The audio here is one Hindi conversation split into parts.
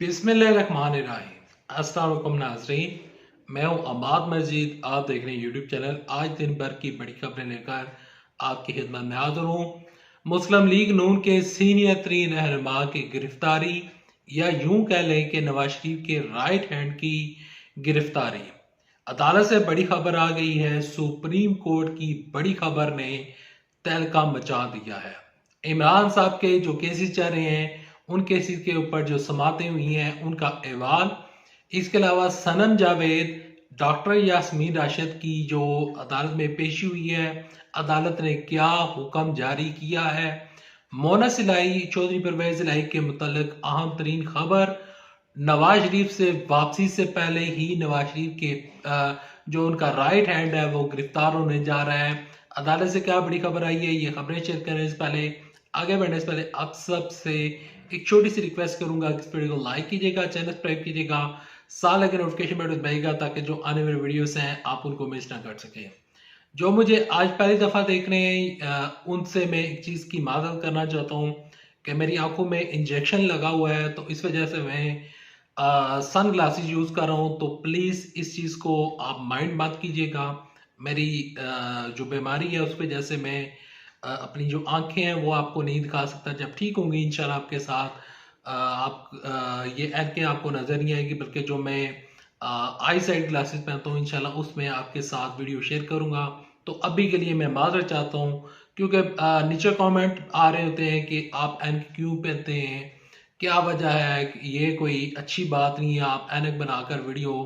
बिस्मिल्लाहिर्रहमानिर्रहीम। अस्सलाम वालेकुम नाज़रीन, मैं हूं अमाद मजीद। आप देख रहे हैं यूट्यूब चैनल। आज दिन भर की बड़ी खबरें लेकर आपकी खिदमत में हाजिर हूं। मुस्लिम लीग नून के सीनियर तरीन रहनुमा की गिरफ्तारी, या यूं कह लें कि नवाज शरीफ के राइट हैंड की गिरफ्तारी। अदालत से बड़ी खबर आ गई है। सुप्रीम कोर्ट की बड़ी खबर ने तहलका मचा दिया है। इमरान साहब के जो केसेस चल रहे हैं, उन केसेस के ऊपर जो समातें हुई हैं उनका अहवाल, इसके अलावा सनम जावेद, डॉक्टर यास्मीन राशिद की जो अदालत में पेशी हुई है, अदालत ने क्या हुक्म जारी किया है, मोना सिलाई, चौधरी परवेज इलाही के मुतल्लिक अहम तरीन खबर, नवाज शरीफ से वापसी से पहले ही नवाज शरीफ के जो उनका राइट हैंड है वो गिरफ्तार होने जा रहा है। अदालत से क्या बड़ी खबर आई है, ये खबरें शेयर करने से पहले, आगे बढ़ने से पहले आप सबसे एक छोटी सी रिक्वेस्ट करूंगा कि इस वीडियो को लाइक कीजिएगा, चैनल सब्सक्राइब कीजिएगा, साथ लगे नोटिफिकेशन बटन दबाइएगा ताकि जो आने वाले वीडियोस हैं आप उनको मिस ना कर सके। जो मुझे आज पहली दफा देख रहे हैं उनसे मैं एक चीज की माजरत करना चाहता हूँ कि मेरी आंखों में इंजेक्शन लगा हुआ है, तो इस वजह से मैं सन ग्लासेस यूज कर रहा हूँ। तो प्लीज इस चीज को आप माइंड मत कीजिएगा। मेरी जो बीमारी है उस वजह से मैं अपनी जो आंखें हैं वो आपको नहीं दिखा सकता। जब ठीक होंगी इंशाल्लाह आपके साथ ये ऐनकें आपको नजर नहीं आएगी, बल्कि जो मैं आई साइड ग्लासेस पहनता हूँ इंशाल्लाह उसमें आपके साथ वीडियो शेयर करूंगा। तो अभी के लिए मैं माजरत चाहता हूँ, क्योंकि नीचे कमेंट आ रहे होते हैं कि आप ऐनक क्यों पहनते हैं, क्या वजह है। ये कोई अच्छी बात नहीं है, आप ऐनक बनाकर वीडियो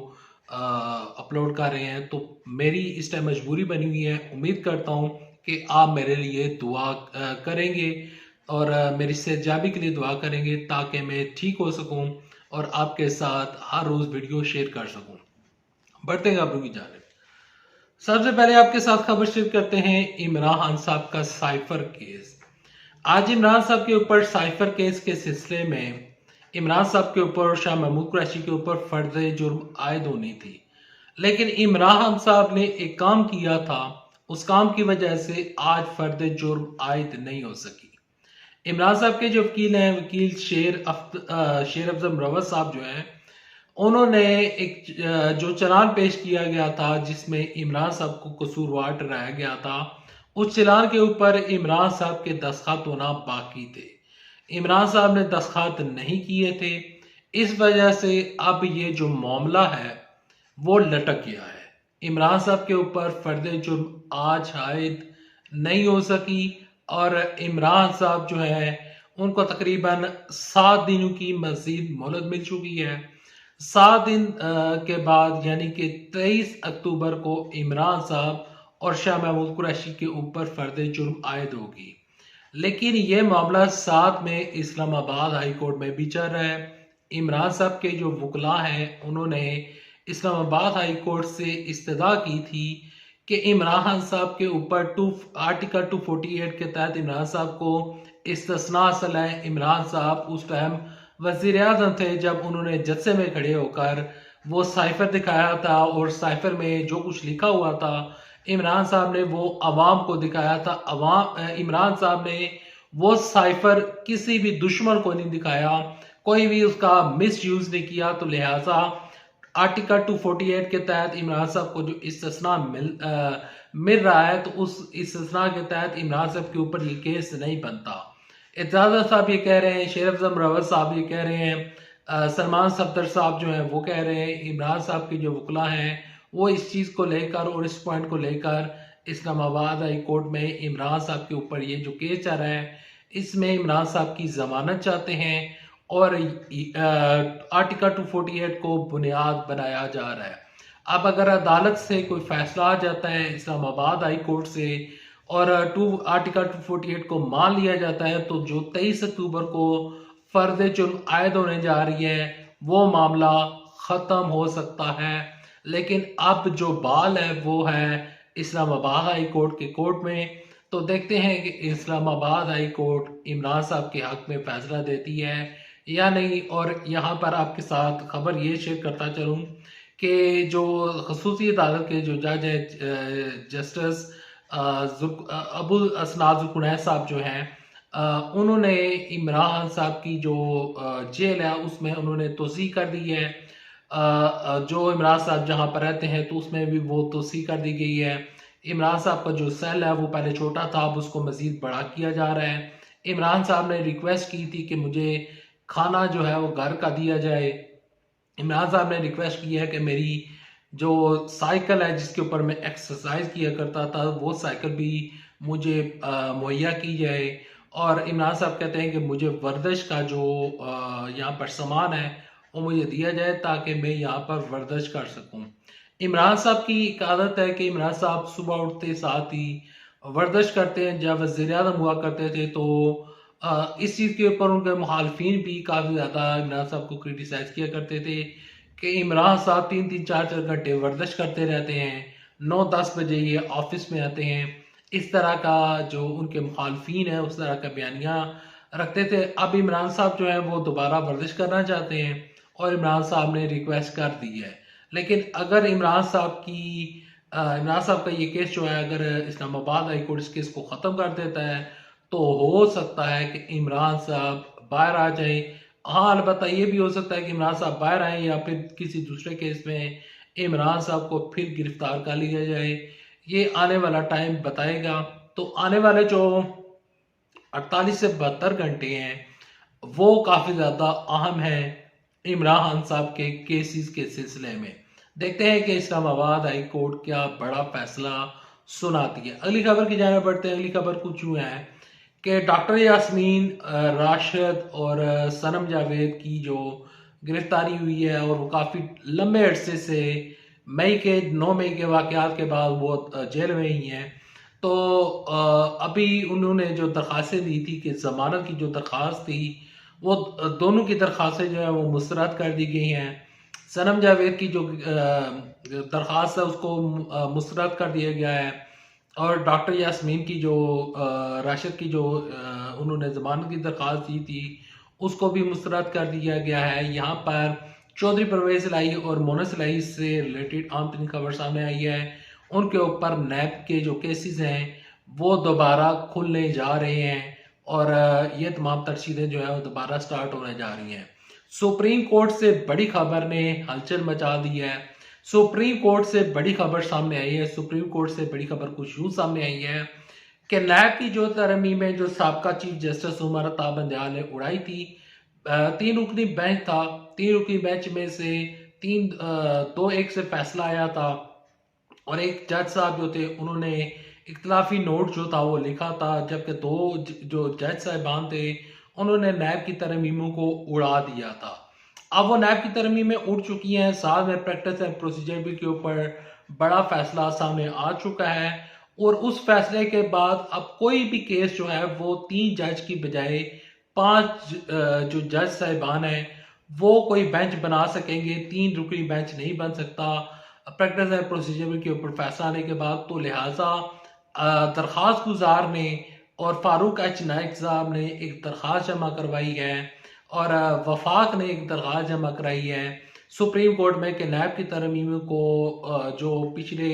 अपलोड कर रहे हैं। तो मेरी इस टाइम मजबूरी बनी हुई है। उम्मीद करता हूँ कि आप मेरे लिए दुआ करेंगे और मेरी सेहतयाबी के लिए दुआ करेंगे ताकि मैं ठीक हो सकूं और आपके साथ हर रोज वीडियो शेयर कर सकूं। बढ़ते हैं खबरों की जानिब। सबसे पहले आपके साथ खबर शेयर करते हैं इमरान खान साहब का साइफर केस। आज इमरान साहब के ऊपर साइफर केस के सिलसिले में इमरान साहब के ऊपर और शाह महमूद कुरैशी के ऊपर फर्ज जुर्म आयद होनी थी, लेकिन इमरान खान साहब ने एक काम किया था, उस काम की वजह से आज फर्द जुर्म आयद नहीं हो सकी। इमरान साहब के जो वकील हैं, वकील शेर अफजल मुरव्वत साहब जो हैं, उन्होंने एक जो चालान पेश किया गया था जिसमें इमरान साहब को कसूरवार ठहराया गया था, उस चालान के ऊपर इमरान साहब के दस्तखत होना बाकी थे। इमरान साहब ने दस्तखत नहीं किए थे, इस वजह से अब ये जो मामला है वो लटक गया है। इमरान साहब के ऊपर फर्द जुर्म आज आयद नहीं हो सकी और इमरान साहब जो है उनको तकरीबन 7 दिनों की मजीद मोहलत मिल चुकी है। 7 दिन के बाद यानी कि 23 अक्टूबर को इमरान साहब और शाह महमूद कुरैशी के ऊपर फर्द जुर्म आयद होगी। लेकिन यह मामला साथ में इस्लामाबाद हाई कोर्ट में भी चल रहा है। इमरान साहब के जो वकला हैं उन्होंने इस्लामाबाद हाई कोर्ट से इस्तदा की थी कि इमरान खान साहब के ऊपर आर्टिकल 248 के तहत इमरान साहब को इस्तिस्ना हासिल है। इमरान साहब उस टाइम वजीर आजम थे जब उन्होंने जत्थे में खड़े होकर वो साइफर दिखाया था और साइफर में जो कुछ लिखा हुआ था इमरान साहब ने वो अवाम को दिखाया था। इमरान साहब ने वो साइफर किसी भी दुश्मन को नहीं दिखाया, कोई भी उसका मिस यूज नहीं किया। तो लिहाजा आर्टिकल 248 के तहत इमरान साहब को जो इस्तिस्ना मिल रहा है, तो उस इस्तिस्ना के तहत इमरान साहब के ऊपर ये केस नहीं बनता। एजाज साहब ये कह रहे हैं, शेर अफजल मुरव्वत साहब ये कह रहे हैं, सलमान सफदर साहब जो हैं वो कह रहे हैं। इमरान साहब के जो वकला हैं वो इस चीज़ को लेकर और इस पॉइंट को लेकर इस्लामाबाद हाई कोर्ट में इमरान साहब के ऊपर ये जो केस चल रहा है इसमें इमरान साहब की जमानत चाहते हैं और आर्टिकल 248 को बुनियाद बनाया जा रहा है। अब अगर अदालत से कोई फैसला आ जाता है इस्लामाबाद हाई कोर्ट से और आर्टिकल 248 को मान लिया जाता है, तो जो 23 अक्टूबर को फर्द जुर्म आयद होने जा रही है वो मामला खत्म हो सकता है। लेकिन अब जो बाल है वो है इस्लामाबाद हाई कोर्ट के कोर्ट में। तो देखते हैं कि इस्लामाबाद हाई कोर्ट इमरान साहब के हक में फैसला देती है या नहीं। और यहाँ पर आपके साथ खबर ये शेयर करता चलूँ कि जो खसूसी अदालत के जो जज है जस्टिस अबू असनाद जुल्कुनैन साहब जो हैं, उन्होंने इमरान साहब की जो जेल है उसमें उन्होंने तोसी कर दी है। जो इमरान साहब जहाँ पर रहते हैं तो उसमें भी वो तोसी कर दी गई है। इमरान साहब का जो सेल है वो पहले छोटा था, अब उसको मज़ीद बड़ा किया जा रहा है। इमरान साहब ने रिक्वेस्ट की थी कि मुझे खाना जो है वो घर का दिया जाए। इमरान साहब ने रिक्वेस्ट की है कि मेरी जो साइकिल है जिसके ऊपर मैं एक्सरसाइज किया करता था वो साइकिल भी मुझे मुहैया की जाए। और इमरान साहब कहते हैं कि मुझे वर्जिश का जो यहाँ पर सामान है वो मुझे दिया जाए ताकि मैं यहाँ पर वर्जिश कर सकूँ। इमरान साहब की एक आदत है कि इमरान साहब सुबह उठते साथ ही वर्जिश करते हैं। जब वज़ीर आज़म हुआ करते थे तो इस चीज़ के ऊपर उनके मुखालफिन भी काफ़ी ज़्यादा इमरान साहब को क्रिटिसाइज़ किया करते थे कि इमरान साहब 3-3 4-4 घंटे वर्जिश करते रहते हैं, 9-10 बजे ये ऑफिस में आते हैं। इस तरह का जो उनके मुखालफिन हैं उस तरह का बयानिया रखते थे। अब इमरान साहब जो है वो दोबारा वर्जिश करना चाहते हैं और इमरान साहब ने रिक्वेस्ट कर दी है। लेकिन अगर इमरान साहब का ये केस जो है अगर इस्लामाबाद हाई कोर्ट इस केस को ख़त्म कर देता है तो हो सकता है कि इमरान साहब बाहर आ जाए। हाँ, अलबत्ता ये भी हो सकता है कि इमरान साहब बाहर आए या फिर किसी दूसरे केस में इमरान साहब को फिर गिरफ्तार कर लिया जाए। ये आने वाला टाइम बताएगा। तो आने वाले जो 48 से 72 घंटे हैं वो काफ़ी ज़्यादा अहम है इमरान साहब के केसेस के सिलसिले में। देखते हैं कि इस्लामाबाद हाई कोर्ट क्या बड़ा फैसला सुनाती है। अगली खबर की जाने बढ़ते हैं। अगली खबर कुछ यूँ है कि डॉक्टर यास्मीन, राशिद और सनम जावेद की जो गिरफ्तारी हुई है और वो काफ़ी लंबे अरसे से 9 मई के वाक़यात के बाद वो जेल में ही हैं। तो अभी उन्होंने जो दरख्वास्तें दी थी कि ज़मानत की जो दरख्वास्त थी वो दोनों की दरख्वास्तें जो है वो मुस्तरद कर दी गई हैं। सनम जावेद की जो दरख्वास्त है उसको मुस्तरद कर दिया गया है और डॉक्टर यास्मीन की जो राशिद की जो उन्होंने ज़मानत की दरख्वास्त दी थी उसको भी मुस्तरद कर दिया गया है। यहाँ पर चौधरी परवेज़ इलाही और मोना इलाही से रिलेटेड आम तरीन खबर सामने आई है। उनके ऊपर नैब के जो केसेस हैं वो दोबारा खुलने जा रहे हैं और ये तमाम तरशीदें जो है वो दोबारा स्टार्ट होने जा रही हैं। सुप्रीम कोर्ट से बड़ी खबर ने हलचल मचा दी है। सुप्रीम कोर्ट से बड़ी खबर सामने आई है। सुप्रीम कोर्ट से बड़ी खबर कुछ यूं सामने आई है कि नैब की जो तरमीम में जो साबका चीफ जस्टिस उमर अता बंदयाल ने उड़ाई थी, 3 रुकनी बेंच था। 3 रुकनी बेंच में से 2-1 से फैसला आया था और एक जज साहब जो थे उन्होंने इख्तलाफी नोट जो था वो लिखा था, जबकि 2 जो जज साहिबान थे उन्होंने नैब की तरमीमों को उड़ा दिया था। अब वो नैब की तरमीमें उड़ चुकी हैं। साथ में प्रैक्टिस एंड प्रोसीजर बिल के ऊपर बड़ा फैसला सामने आ चुका है और उस फैसले के बाद अब कोई भी केस जो है वो 3 जज की बजाय 5 जो जज साहिबान हैं वो कोई बेंच बना सकेंगे। 3 रुकनी बेंच नहीं बन सकता प्रैक्टिस एंड प्रोसीजर बिल के ऊपर फैसला आने के बाद। तो लिहाजा दरख्वास्त गुजार ने और फारूक एच नाइक साहब ने एक दरख्वास्त जमा करवाई है और वफाक ने एक दरख्वास्त जमा कराई है सुप्रीम कोर्ट में कि नैब की तरमीम को जो पिछले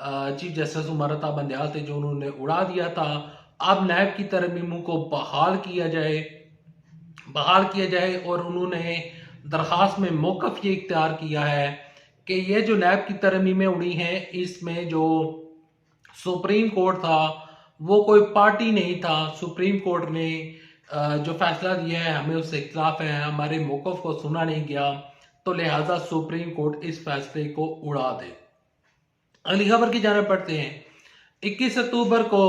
चीफ जस्टिस उमर अता बंदयाल थे जो उन्होंने उड़ा दिया था, अब नैब की तरमीमों को बहाल किया जाए और उन्होंने दरख्वास्त में मौक़िफ़ ये इख्तियार किया है कि ये जो नैब की तरमीमें उड़ी हैं इसमें जो सुप्रीम कोर्ट था वो कोई पार्टी नहीं था। सुप्रीम कोर्ट ने जो फैसला दिया है हमें उससे इख्तिलाफ है, हमारे मौक़िफ़ को सुना नहीं गया, तो लिहाजा सुप्रीम कोर्ट इस फैसले को उड़ा दे। अगली खबर की जाने पड़ते हैं। 21 अक्टूबर को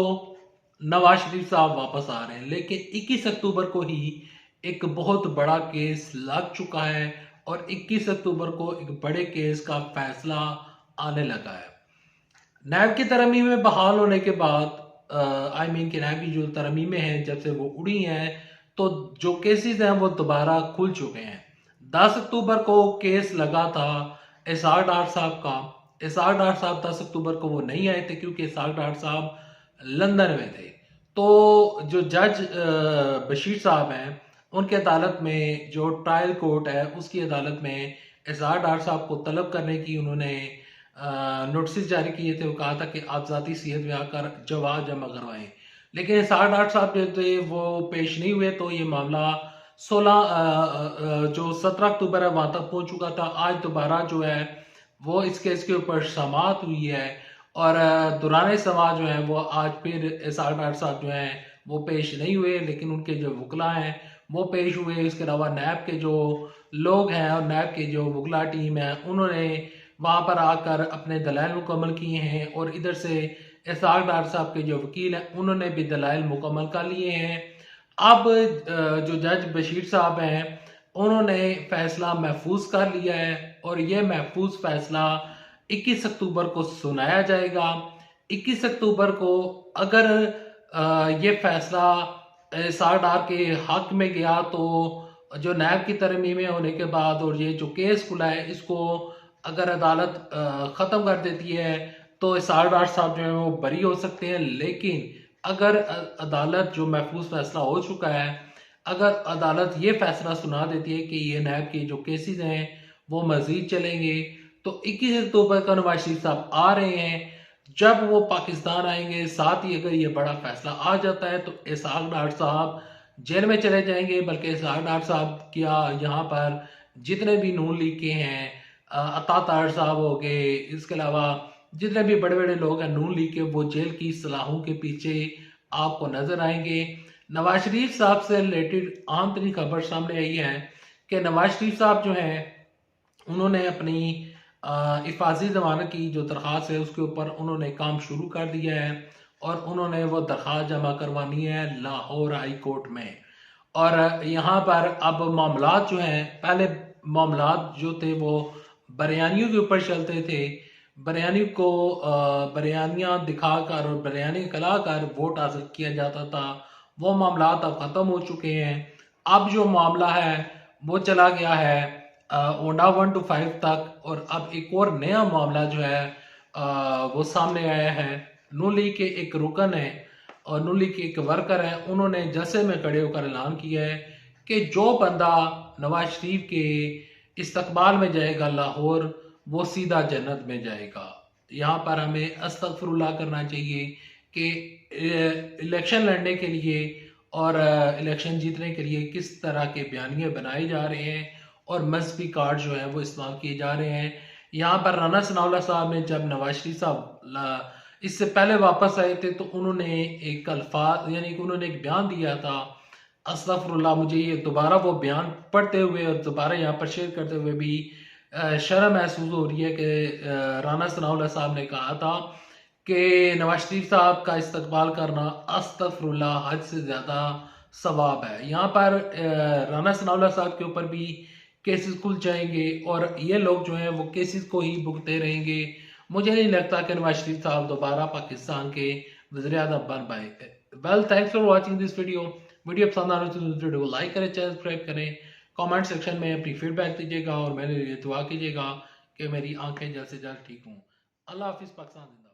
नवाज शरीफ साहब वापस आ रहे हैं, लेकिन 21 अक्टूबर को ही एक बहुत बड़ा केस लग चुका है और 21 अक्टूबर को एक बड़े केस का फैसला आने लगा है। नैब की तरमीमें बहाल होने के बाद कि नैब की जो तरमीमें हैं जब से वो उड़ी हैं तो जो केसेस हैं वो दोबारा खुल चुके हैं। 10 अक्टूबर को केस लगा था इसाक डार साहब का। इसाक डार साहब 10 अक्टूबर को वो नहीं आए थे क्योंकि इसाक डार साहब लंदन में थे। तो जो जज बशीर साहब हैं उनकी अदालत में जो ट्रायल कोर्ट है उसकी अदालत में इसाक डार साहब को तलब करने की उन्होंने नोटिस जारी किए थे। वो कहा था कि आप ज़ाती सेहत में आकर जवाब जमा करवाएं, लेकिन इसहाक डार साहब जो थे वो पेश नहीं हुए, तो ये मामला 17 अक्टूबर है वहां तक पहुंच चुका था। आज दोबारा जो है वो इस केस के ऊपर समाअत हुई है और दौरान समाअत जो है वो आज फिर इसहाक डार साहब जो है वो पेश नहीं हुए, लेकिन उनके जो वकला हैं वो पेश हुए। इसके अलावा नैब के जो लोग हैं और नैब के जो वकला टीम है उन्होंने वहां पर आकर अपने दलाइल मुकम्मल किए हैं और इधर से इसहाक डार साहब के जो वकील हैं उन्होंने भी दलाइल मुकम्मल कर लिए हैं। अब जो जज बशीर साहब हैं उन्होंने फैसला महफूज कर लिया है और ये महफूज फैसला 21 अक्टूबर को सुनाया जाएगा। 21 अक्टूबर को अगर ये फैसला इसहाक डार के हक में गया तो जो नैब की तरमीमें होने के बाद और ये जो केस खुला है इसको अगर अदालत ख़त्म कर देती है तो इसहाक डार साहब जो है वो बरी हो सकते हैं। लेकिन अगर अदालत जो महफूज फैसला हो चुका है, अगर अदालत ये फैसला सुना देती है कि ये नैब के जो केसेस हैं वो मजीद चलेंगे, तो 21 अक्टूबर को नवाज शरीफ साहब आ रहे हैं। जब वो पाकिस्तान आएंगे, साथ ही अगर ये बड़ा फैसला आ जाता है तो इसहाक डार साहब जेल में चले जाएंगे। बल्कि इसहाक डार साहब क्या यहाँ पर जितने भी नून लीग के हैं, अता तार साहब हो गए, इसके अलावा जितने भी बड़े बड़े लोग हैं नून लीग के, वो जेल की सलाहों के पीछे आपको नजर आएंगे। नवाज शरीफ साहब से रिलेटेड आम तरीन खबर सामने आई है कि नवाज शरीफ साहब जो हैं उन्होंने अपनी हिफाजी जमानत की जो दरख्वास्त है उसके ऊपर उन्होंने काम शुरू कर दिया है और उन्होंने वो दरख्वास्त जमा करवानी है लाहौर हाई कोर्ट में। और यहाँ पर अब मामलात जो हैं, पहले मामलात जो थे वो बरयानियों के ऊपर चलते थे, बरयानी को बरयानियाँ दिखाकर और बरयानी कलाकार वोट हासिल किया जाता था। वो मामलात अब ख़त्म हो चुके हैं। अब जो मामला है वो चला गया है ओंडा 1 to 5 तक और अब एक और नया मामला जो है वो सामने आया है। नून लीग के एक रुकन है और नून लीग के एक वर्कर है, उन्होंने जलसे में खड़े होकर ऐलान किया है कि जो बंदा नवाज शरीफ के इस्तकबाल में जाएगा लाहौर, वो सीधा जन्नत में जाएगा। यहाँ पर हमें अस्तगफिरुल्लाह करना चाहिए कि इलेक्शन लड़ने के लिए और इलेक्शन जीतने के लिए किस तरह के बयानिए बनाए जा रहे हैं और मजहबी कार्ड जो है वो इस्तेमाल किए जा रहे हैं। यहाँ पर राना सनाउल्लाह साहब ने जब नवाज शरीफ साहब इससे पहले वापस आए थे तो उन्होंने एक अल्फाज यानी कि उन्होंने एक बयान दिया था, अस्तगफिरुल्लाह, मुझे ये दोबारा वो बयान पढ़ते हुए और दोबारा यहाँ पर शेयर करते हुए भी शर्म महसूस हो रही है कि राना सनाउल्लाह साहब ने कहा था कि नवाज शरीफ साहब का इस्तकबाल करना अस्तगफिरुल्लाह हद से ज़्यादा सवाब है। यहाँ पर राना सनाउल्लाह साहब के ऊपर भी केसेस खुल जाएंगे और ये लोग जो हैं वो केसेस को ही भुगते रहेंगे। मुझे नहीं लगता कि नवाज शरीफ साहब दोबारा पाकिस्तान के वज़ीर-ए-आज़म बन पाएंगे। Well, thanks for watching this video. Video पसंद आने तो वीडियो को लाइक करें, चैनल सब्सक्राइब करें, कमेंट सेक्शन में अपनी फीडबैक दीजिएगा और मेरे लिए दुआ कीजिएगा कि मेरी आंखें जल्द से जल्द ठीक हों। अल्लाह हाफिज़। पाकिस्तान।